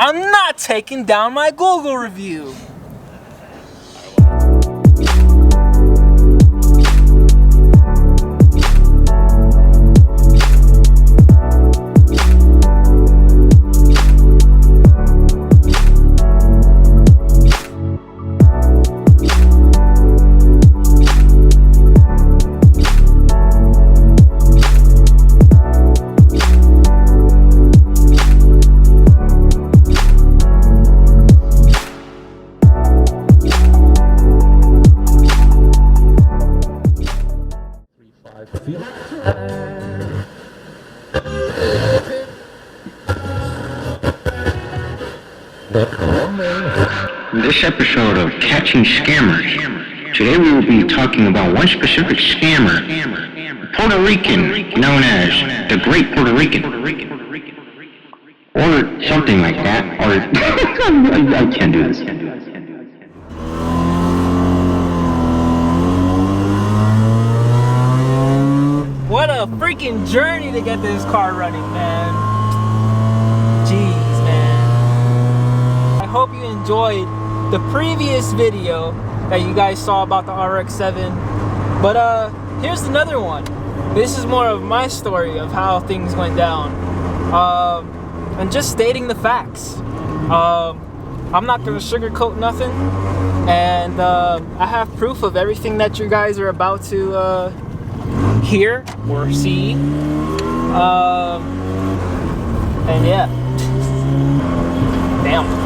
I'm not taking down my Google review. This episode of Catching Scammers. Today we will be talking about one specific scammer, Puerto Rican, known as the Great Puerto Rican, or something like that. Or I can't do this. What a freaking journey to get this car running, man. Jeez, man. I hope you enjoyed the previous video that you guys saw about the RX-7. But here's another one. This is more of my story of how things went down. And just stating the facts. I'm not gonna sugarcoat nothing. And I have proof of everything that you guys are about to hear or see. And yeah. Damn.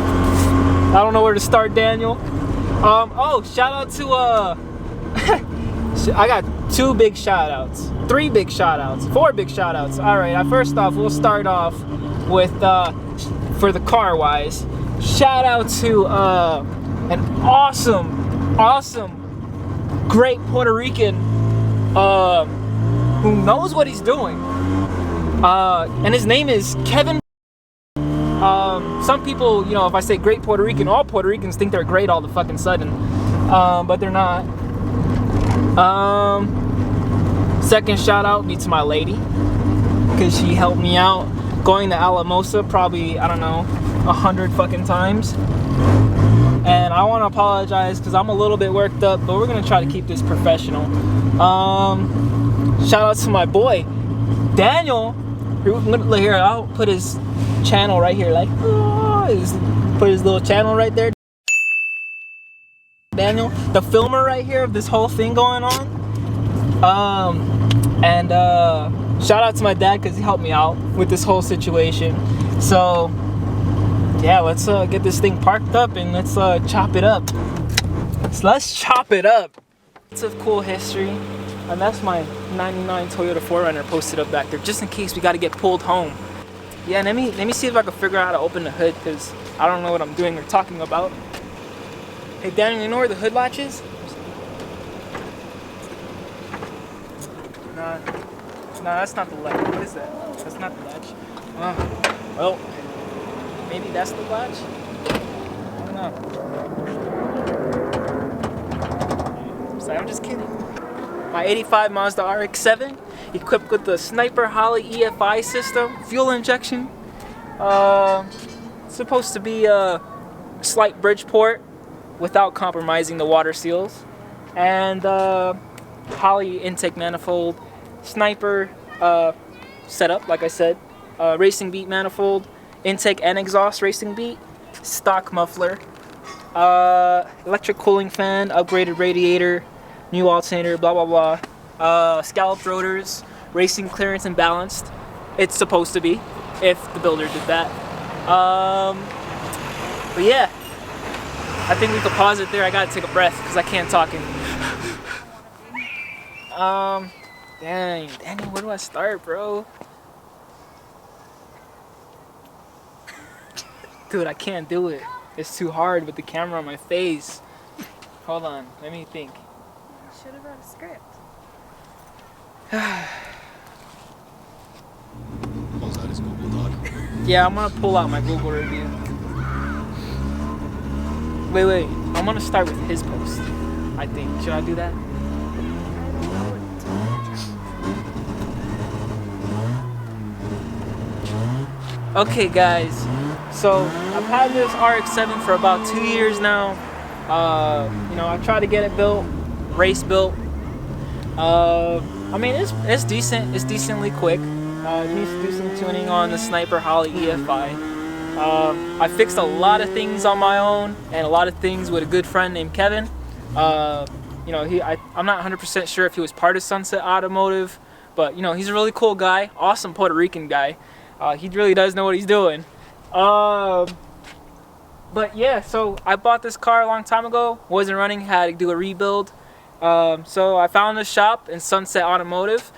I don't know where to start, Daniel. Oh, shout out to I got 2 big shout outs, 3 big shout outs, 4 big shout outs. Alright, first off, we'll start off with for the car wise. Shout out to an awesome great Puerto Rican who knows what he's doing. And his name is Kevin. Some people, you know, if I say great Puerto Rican, all Puerto Ricans think they're great all the fucking sudden. But they're not. Second shout out be to my lady, because she helped me out going to Alamosa probably, I don't know, 100 fucking times. And I want to apologize because I'm a little bit worked up, but we're going to try to keep this professional. Shout out to my boy, Daniel. Here, I'll put his channel right here, like, put his little channel right there. Daniel, the filmer right here of this whole thing going on. And shout out to my dad because he helped me out with this whole situation. So yeah, let's get this thing parked up and let's chop it up. So let's chop it up. It's a cool history, and that's my 99 Toyota 4Runner posted up back there just in case we got to get pulled home. Yeah, let me see if I can figure out how to open the hood, because I don't know what I'm doing or talking about. Hey Daniel, you know where the hood latch is? Nah, that's not the latch. What is that? That's not the latch. Well, maybe that's the latch? I don't know. Sorry, I'm just kidding. My 85 Mazda RX-7, equipped with the Sniper Holley EFI system, fuel injection. It's supposed to be a slight bridge port without compromising the water seals. And Holley intake manifold, Sniper setup, like I said, racing beat manifold, intake and exhaust racing beat, stock muffler, electric cooling fan, upgraded radiator, new alternator, blah blah blah, scalloped rotors, racing clearance and balanced. It's supposed to be, if the builder did that. But yeah, I think we could pause it there. I gotta take a breath because I can't talk Dang, where do I start, bro? Dude, I can't do it. It's too hard with the camera on my face. Hold on, let me think. You should have brought a script. Yeah, I'm gonna pull out my Google review. Wait, I'm gonna start with his post, I think. Should I do that? Okay guys, So I've had this RX-7 for about 2 years now. You know, I tried to get it built, race built. I mean, it's decent. It's decently quick. It needs to do some tuning on the Sniper Holley EFI. I fixed a lot of things on my own and a lot of things with a good friend named Kevin. You know, I'm not 100% sure if he was part of Sunset Automotive, but you know, he's a really cool guy, awesome Puerto Rican guy. He really does know what he's doing. But yeah, so I bought this car a long time ago, wasn't running, had to do a rebuild. So I found a shop in Sunset Automotive.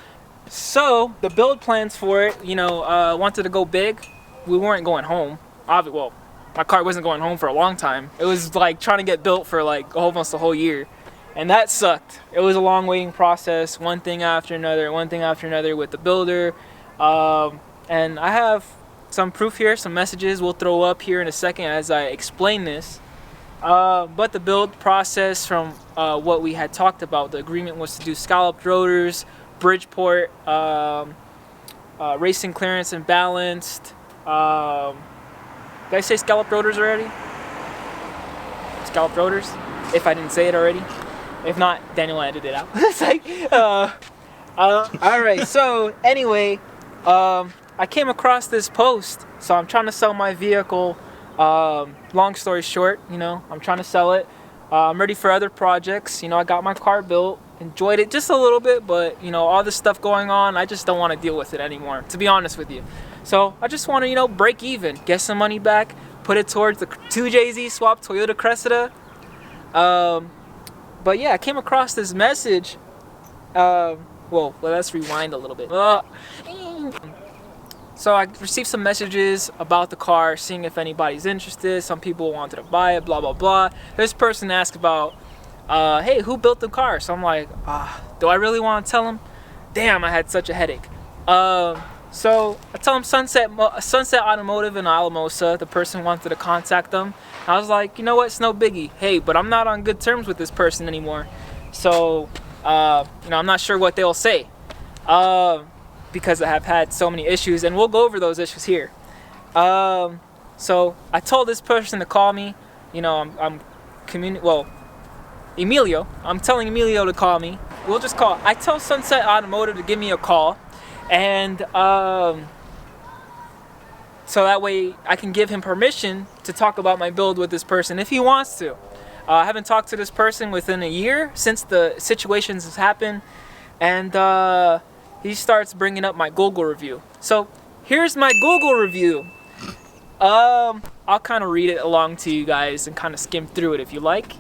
So the build plans for it, you know, wanted to go big. We weren't going home. Well, my car wasn't going home for a long time. It was like trying to get built for like almost a whole year. And that sucked. It was a long waiting process, one thing after another with the builder. And I have some proof here, some messages we'll throw up here in a second as I explain this. But the build process from what we had talked about, the agreement was to do scalloped rotors, Bridgeport, racing clearance and balanced. Did I say scalloped rotors already? Scalloped rotors? If I didn't say it already. If not, Daniel edited it out. It's like, alright, so anyway, I came across this post, so I'm trying to sell my vehicle. Long story short, you know, I'm trying to sell it. I'm ready for other projects. You know, I got my car built, enjoyed it just a little bit, but you know, all this stuff going on, I just don't want to deal with it anymore, to be honest with you. So I just want to, you know, break even, get some money back, put it towards the 2JZ swap Toyota Cressida. But yeah, I came across this message. Well, let's rewind a little bit. So I received some messages about the car, seeing if anybody's interested. Some people wanted to buy it, blah, blah, blah. This person asked about, hey, who built the car? So I'm like, do I really want to tell them? Damn, I had such a headache. So I tell them Sunset Automotive in Alamosa. The person wanted to contact them. I was like, you know what, it's no biggie. Hey, but I'm not on good terms with this person anymore. So, you know, I'm not sure what they'll say. Because I have had so many issues, and we'll go over those issues here. So I told this person to call me. You know, Emilio. I'm telling Emilio to call me. We'll just call. I tell Sunset Automotive to give me a call, and so that way I can give him permission to talk about my build with this person if he wants to. I haven't talked to this person within a year since the situations has happened, and he starts bringing up my Google review. So here's my Google review. I'll kind of read it along to you guys and kind of skim through it if you like,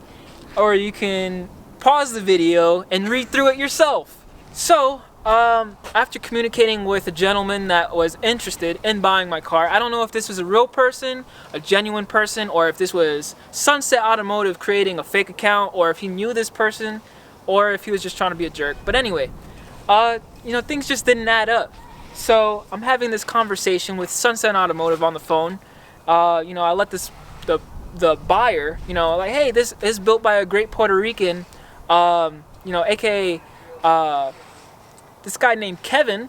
or you can pause the video and read through it yourself. So after communicating with a gentleman that was interested in buying my car, I don't know if this was a real person, a genuine person, or if this was Sunset Automotive creating a fake account, or if he knew this person, or if he was just trying to be a jerk. But anyway, you know, things just didn't add up. So I'm having this conversation with Sunset Automotive on the phone. You know, I let the buyer, you know, like, hey, this is built by a great Puerto Rican, you know, aka this guy named Kevin,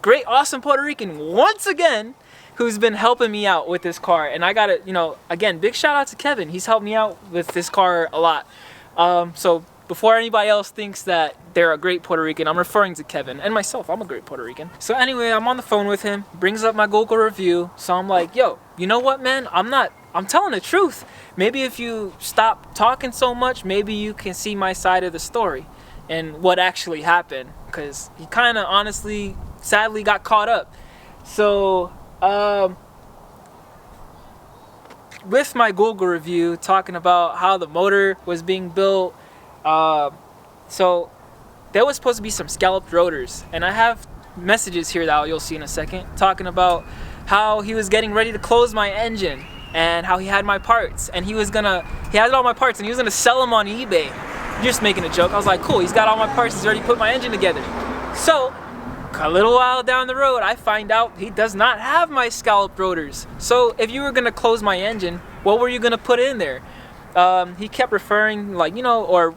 great, awesome Puerto Rican, once again, who's been helping me out with this car. And I gotta, you know, again, big shout out to Kevin. He's helped me out with this car a lot. So before anybody else thinks that they're a great Puerto Rican, I'm referring to Kevin and myself. I'm a great Puerto Rican. So anyway, I'm on the phone with him, brings up my Google review. So I'm like, yo, you know what, man? I'm telling the truth. Maybe if you stop talking so much, maybe you can see my side of the story and what actually happened. Because he kind of honestly, sadly got caught up. So, with my Google review, talking about how the motor was being built, so there was supposed to be some scalloped rotors, and I have messages here that you'll see in a second, talking about how he was getting ready to close my engine, and how he had my parts, and he had all my parts, and he was gonna sell them on eBay. Just making a joke. I was like, cool, he's got all my parts, he's already put my engine together. So a little while down the road, I find out he does not have my scalloped rotors. So if you were gonna close my engine, what were you gonna put in there? He kept referring, like, you know, or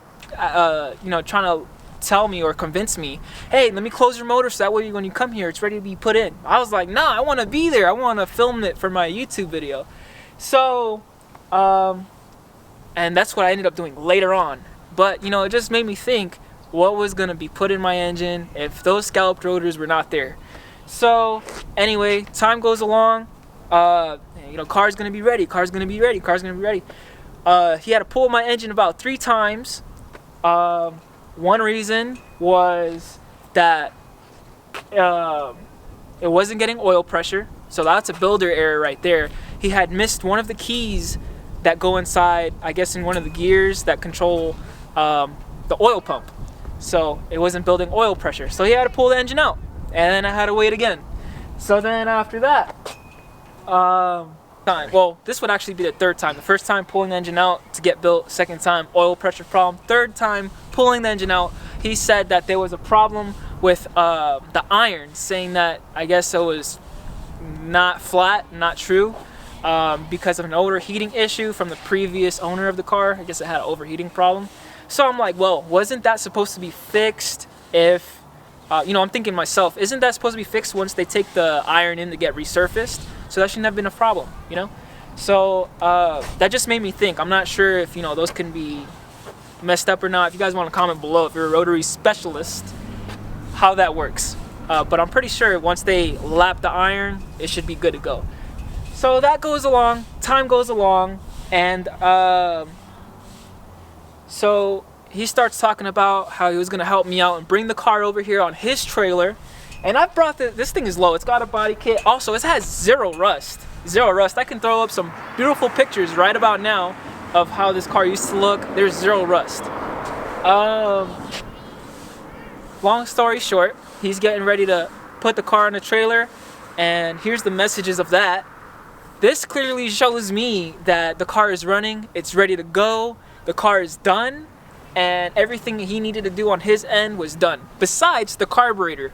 you know, trying to tell me or convince me, hey, let me close your motor so that way when you come here, it's ready to be put in. I was like, nah, I want to be there. I want to film it for my YouTube video. So, and that's what I ended up doing later on. But, you know, it just made me think what was going to be put in my engine if those scalloped rotors were not there. So, anyway, time goes along. You know, car's going to be ready. Car's going to be ready. Car's going to be ready. He had to pull my engine about 3 times. One reason was that it wasn't getting oil pressure. So that's a builder error right there. He had missed one of the keys that go inside, I guess, in one of the gears that control the oil pump. So it wasn't building oil pressure. So he had to pull the engine out. And then I had to wait again. So then after that, well, this would actually be the 3rd time. The first time pulling the engine out to get built. 2nd time, oil pressure problem. 3rd time, pulling the engine out. He said that there was a problem with the iron, saying that I guess it was not flat, not true, because of an overheating issue from the previous owner of the car. I guess it had an overheating problem. So I'm like, well, wasn't that supposed to be fixed if, you know, I'm thinking to myself, isn't that supposed to be fixed once they take the iron in to get resurfaced? So that shouldn't have been a problem, you know? So that just made me think. I'm not sure if, you know, those can be messed up or not. If you guys want to comment below, if you're a rotary specialist, how that works. But I'm pretty sure once they lap the iron, it should be good to go. So that goes along, time goes along, and so he starts talking about how he was going to help me out and bring the car over here on his trailer. And I brought this thing is low. It's got a body kit. Also, it has 0 rust. 0 rust. I can throw up some beautiful pictures right about now of how this car used to look. There's 0 rust. Long story short, he's getting ready to put the car on the trailer. And here's the messages of that. This clearly shows me that the car is running. It's ready to go. The car is done. And everything he needed to do on his end was done. Besides the carburetor.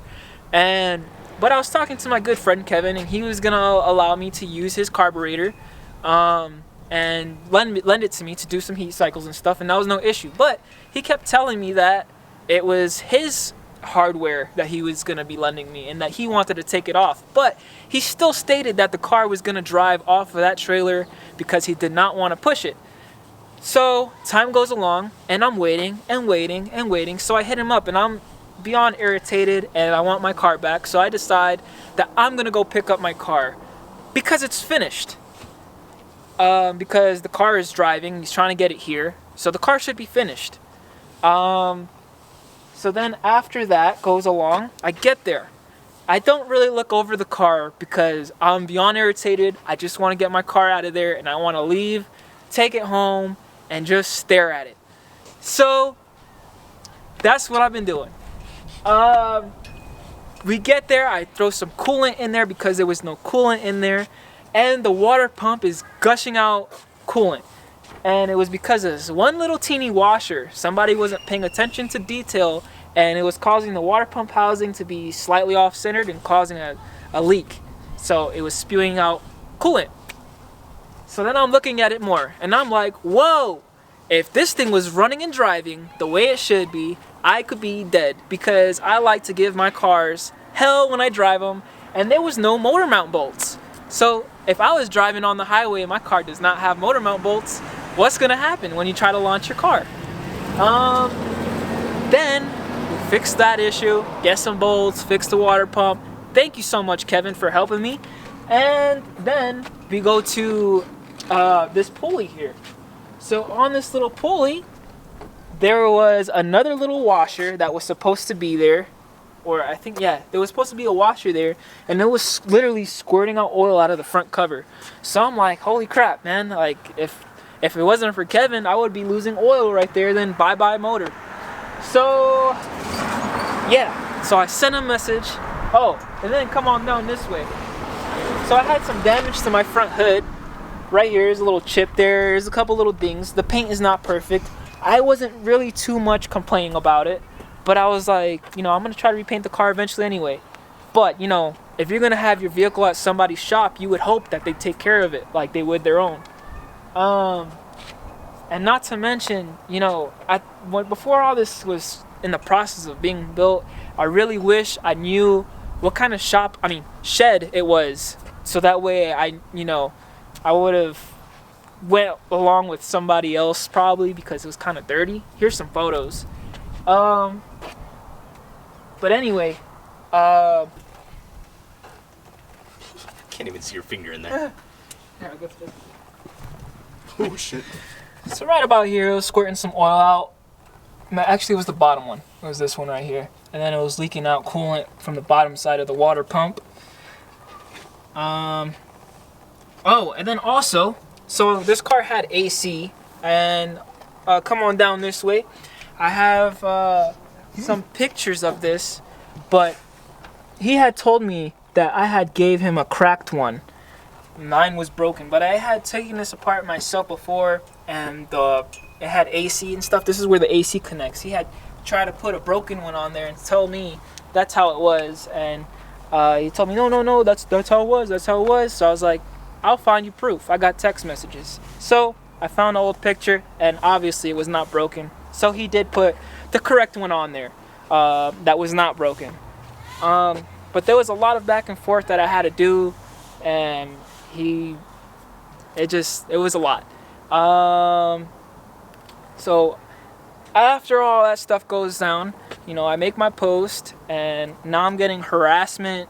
But I was talking to my good friend Kevin, and he was gonna allow me to use his carburetor and lend it to me to do some heat cycles and stuff, and that was no issue. But he kept telling me that it was his hardware that he was gonna be lending me and that he wanted to take it off. But he still stated that the car was gonna drive off of that trailer because he did not want to push it. So time goes along, and I'm waiting and waiting and waiting. So I hit him up, and I'm beyond irritated, and I want my car back. So I decide that I'm gonna go pick up my car because it's finished. Because the car is driving, he's trying to get it here, so the car should be finished. So then after that goes along, I get there. I don't really look over the car because I'm beyond irritated. I just want to get my car out of there, and I want to leave, take it home, and just stare at it. So that's what I've been doing. We get there, I throw some coolant in there because there was no coolant in there, and the water pump is gushing out coolant. And it was because of this one little teeny washer. Somebody wasn't paying attention to detail, and it was causing the water pump housing to be slightly off-centered and causing a leak. So it was spewing out coolant. So then I'm looking at it more, and I'm like, whoa! If this thing was running and driving the way it should be, I could be dead, because I like to give my cars hell when I drive them, and there was no motor mount bolts. So if I was driving on the highway and my car does not have motor mount bolts, what's gonna happen when you try to launch your car? Then we fix that issue, get some bolts, fix the water pump. Thank you so much, Kevin, for helping me. And then we go to this pulley here. So on this little pulley, there was another little washer that was supposed to be there. Or I think, yeah, there was supposed to be a washer there. And it was literally squirting out oil out of the front cover. So I'm like, holy crap, man. Like, if it wasn't for Kevin, I would be losing oil right there. Then bye-bye motor. So, yeah. So I sent a message. Oh, and then come on down this way. So I had some damage to my front hood. Right here is a little chip there. There's a couple little things. The paint is not perfect. I wasn't really too much complaining about it. But I was like, you know, I'm going to try to repaint the car eventually anyway. But, you know, if you're going to have your vehicle at somebody's shop, you would hope that they take care of it like they would their own. And not to mention, you know, before all this was in the process of being built. I really wish I knew what kind of shed it was, so that way I would have went along with somebody else probably, because it was kind of dirty. Here's some photos. But anyway, Can't even see your finger in there. Oh shit. So right about here, it was squirting some oil out. Actually, it was the bottom one. It was this one right here. And then it was leaking out coolant from the bottom side of the water pump. Oh, and then also, so this car had AC. And come on down this way. I have some pictures of this. But he had told me that I had gave him a cracked one. Mine was broken, but I had taken this apart myself before, and it had AC and stuff. This is where the AC connects. He had tried to put a broken one on there and tell me that's how it was, and he told me no, that's how it was. So I was like, I'll find you proof. I got text messages. So I found an old picture, and obviously it was not broken. So he did put the correct one on there that was not broken. But there was a lot of back and forth that I had to do, and it was a lot. So after all that stuff goes down, I make my post, and now I'm getting harassment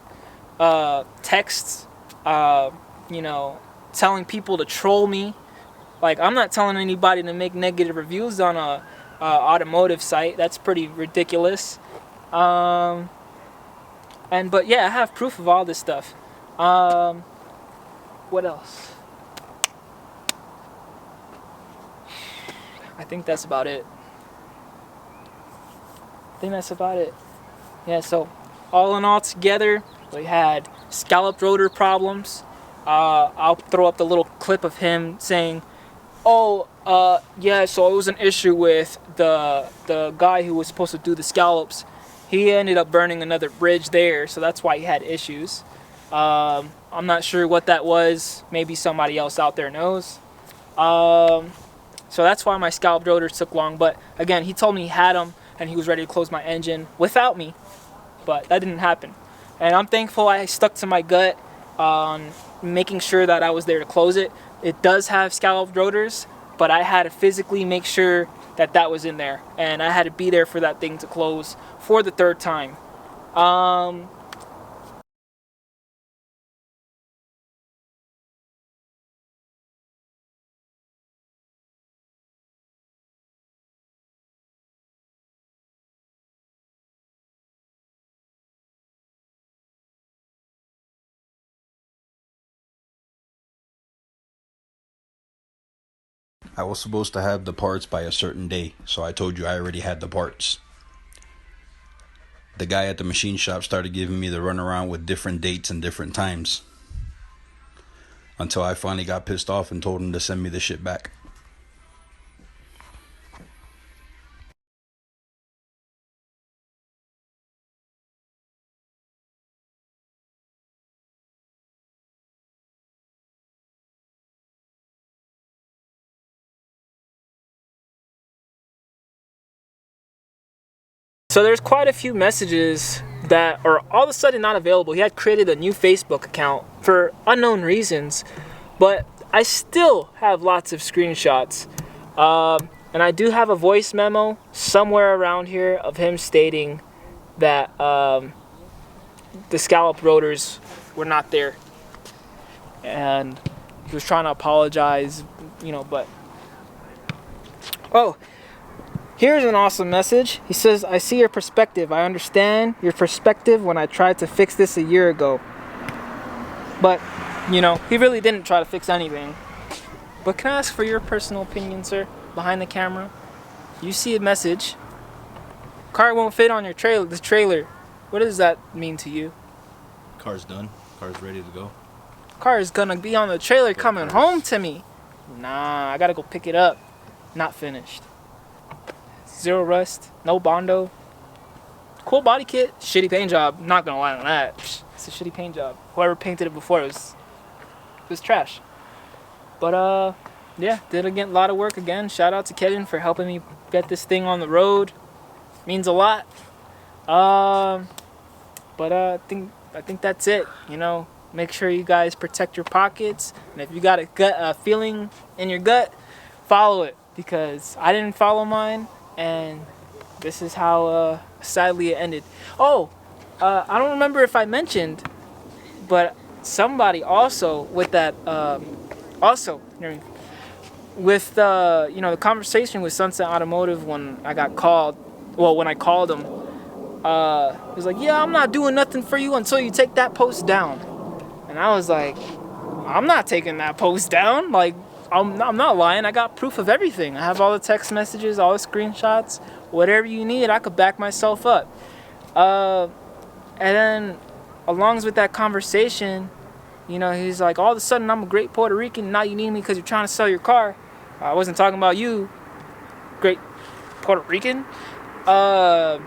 texts, telling people to troll me. Like, I'm not telling anybody to make negative reviews on a automotive site. That's pretty ridiculous. But yeah, I have proof of all this stuff. What else? I think that's about it. Yeah, so all in all together, we had scalloped rotor problems. I'll throw up the little clip of him saying, yeah, so it was an issue with the guy who was supposed to do the scallops. He ended up burning another bridge there, so that's why he had issues. I'm not sure what that was. Maybe somebody else out there knows. So that's why my scalloped rotors took long. But again, he told me he had them and he was ready to close my engine without me. But that didn't happen. And I'm thankful I stuck to my gut on making sure that I was there to close it. It does have scalloped rotors, but I had to physically make sure that that was in there. And I had to be there for that thing to close for the third time. I was supposed to have the parts by a certain day, so I told you I already had the parts. The guy at the machine shop started giving me the runaround with different dates and different times, until I finally got pissed off and told him to send me the shit back. So there's quite a few messages that are all of a sudden not available. He had created a new Facebook account for unknown reasons, but I still have lots of screenshots. And I do have a voice memo somewhere around here of him stating that the scalloped rotors were not there. And he was trying to apologize, but... Oh, here's an awesome message. He says, I see your perspective. I understand your perspective when I tried to fix this a year ago. But, he really didn't try to fix anything. But can I ask for your personal opinion, sir? Behind the camera. You see a message. Car won't fit on your the trailer. What does that mean to you? Car's done. Car's ready to go. Car is gonna be on the trailer coming home to me. Nah, I gotta go pick it up. Not finished. Zero rust, no Bondo. Cool body kit, shitty paint job. Not gonna lie on that. It's a shitty paint job. Whoever painted it before it was trash. But yeah, did again a lot of work again. Shout out to Kevin for helping me get this thing on the road. Means a lot. But I think that's it. You know, make sure you guys protect your pockets, and if you got a feeling in your gut, follow it, because I didn't follow mine, and this is how sadly it ended. Oh, I don't remember if I mentioned, but somebody also with that with the conversation with Sunset Automotive when I got called. Well, when I called him, he was like, "Yeah, I'm not doing nothing for you until you take that post down." And I was like, "I'm not taking that post down. Like, I'm not lying. I got proof of everything. I have all the text messages, all the screenshots, whatever you need. I could back myself up." And then, along with that conversation, he's like, "All of a sudden, I'm a great Puerto Rican. Now you need me because you're trying to sell your car." I wasn't talking about you, great Puerto Rican. And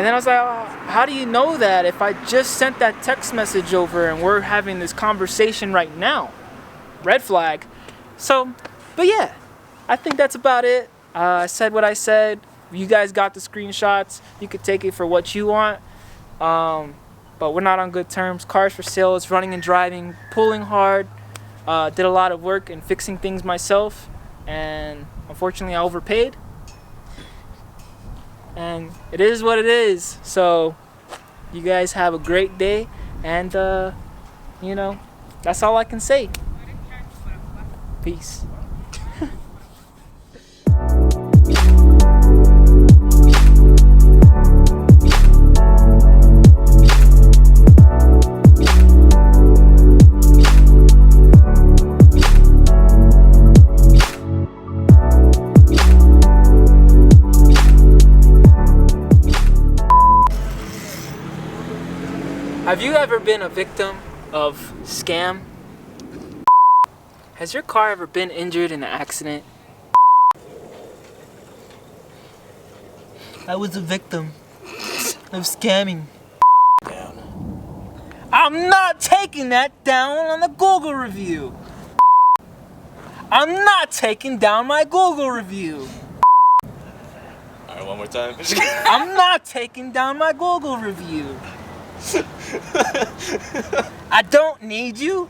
then I was like, how do you know that if I just sent that text message over and we're having this conversation right now? Red flag. So, but yeah, I think that's about it. I said what I said. You guys got the screenshots. You could take it for what you want. But we're not on good terms. Cars for sale. It's running and driving, pulling hard. Did a lot of work in fixing things myself. And unfortunately, I overpaid. And it is what it is. So you guys have a great day, and that's all I can say. Peace. Have you ever been a victim of scam? Has your car ever been injured in an accident? I was a victim of scamming. I'm not taking that down on the Google review. I'm not taking down my Google review. Alright, one more time. I'm not taking down my Google review. I don't need you.